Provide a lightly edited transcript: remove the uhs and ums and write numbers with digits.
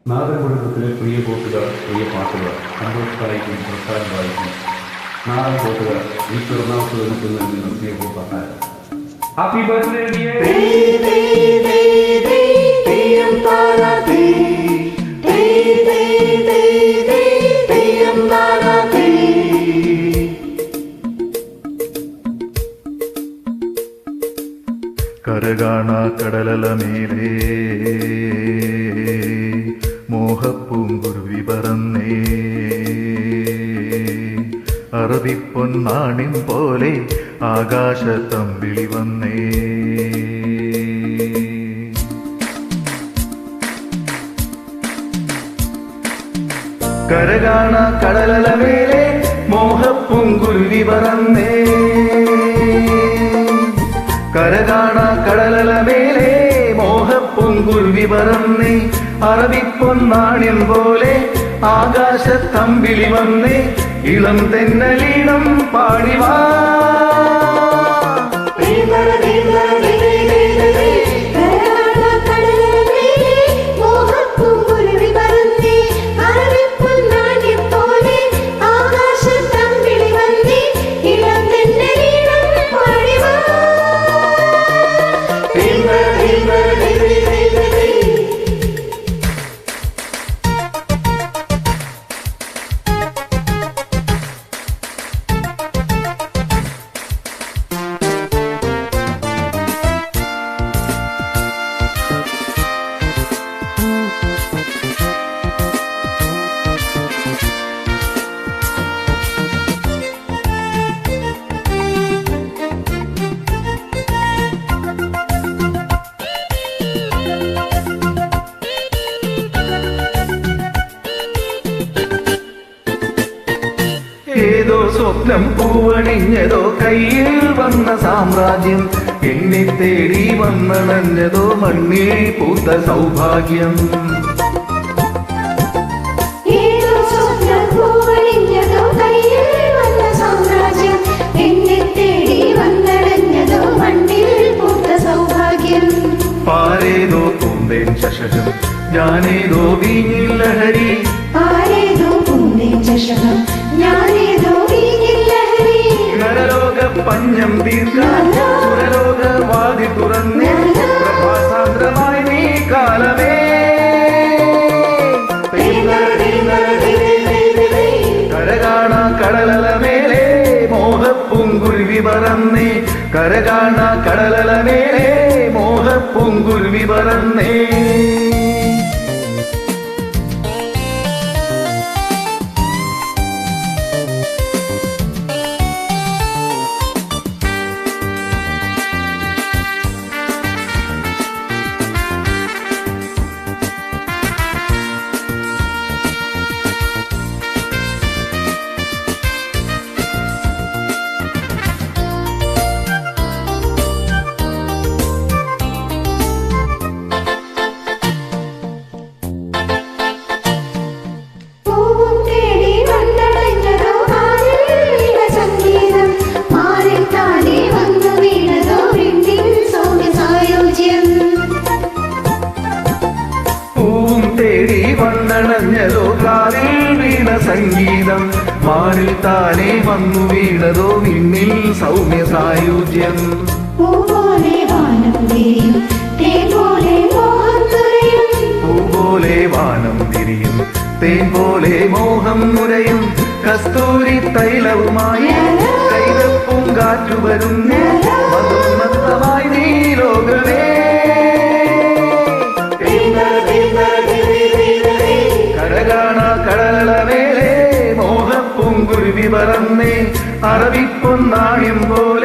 നാടൻ കുടുംബത്തിലെ പ്രിയ കൂട്ടുകാർ, പ്രിയ പാട്ടുകാർ, സന്തോഷ് വായിക്കും, പ്രസാദ് വായിക്കും, നാടൻ കൂട്ടുകാർ, ഈ പിറന്നാൾക്ക് വെളുക്കുന്ന നിർത്തിയ കൂട്ടാൻ ഹാപ്പി ബർത്ത്ഡേ കരകാണ കടലല മേലേ മോഹപ്പൂങ്കുരുവി പറന്നേ അറബിപ്പൊന്നാണിൻ പോലെ ആകാശത്തമ്പിളി വന്നേ കരകാണ കടലല മേലേ മോഹപ്പൂങ്കുരുവി പറന്നേ കരകാണ കടലല മേലേ മോഹപ്പൂങ്കുരുവി പറന്നേ അറബിപ്പൊന്നാണിൻ പോലെ ആകാശത്തമ്പിളി വന്നേ ഇളം തെന്നലീണം പാടിവാ ഏതോ സ്വപ്നം പൂവണിഞ്ഞതോ കയ്യിൽ വന്ന സാമ്രാജ്യം എന്നെ തേടി വന്നണഞ്ഞതോ മണ്ണിൽ പൂത്ത സൗഭാഗ്യം പാരേതോ പൂന്തേൻ ചഷകം ഞാനേതോ വീഞ്ഞിൽ ലഹരി നരലോക പഞ്ഞം തീർക്കാൻ സുരലോക വാതി തുറന്ന് പ്രഭാസാന്ദ്രമായി നീ കാലമേ കരകാണ കടലല മേലേ മോഹപ്പൂങ്കുരുവി പറന്നേ കരകാണ കടലല മേലേ മോഹപ്പൂങ്കുരുവി പറന്നേ വന്നണഞ്ഞതോ കാലിൽ വീണ സംഗീതം മാറിൽ താനേ വന്നു വീണതോ വിണ്ണിൽ സൗമ്യ സായുജ്യം പൂപോലെ വാനം തിരിയും തേൻ പോലെ മോഹം നുരയും കസ്തൂരി തൈലവുമായി കൈതപ്പൂങ്കാറ്റു വരുന്നു മധുമത്തമായി നീ ലോകമേ കരകാണ കടലല മേലേ മോഹപ്പൂങ്കുരുവി പറന്നേ അറബിപ്പൊന്നാണിൻ പോലെ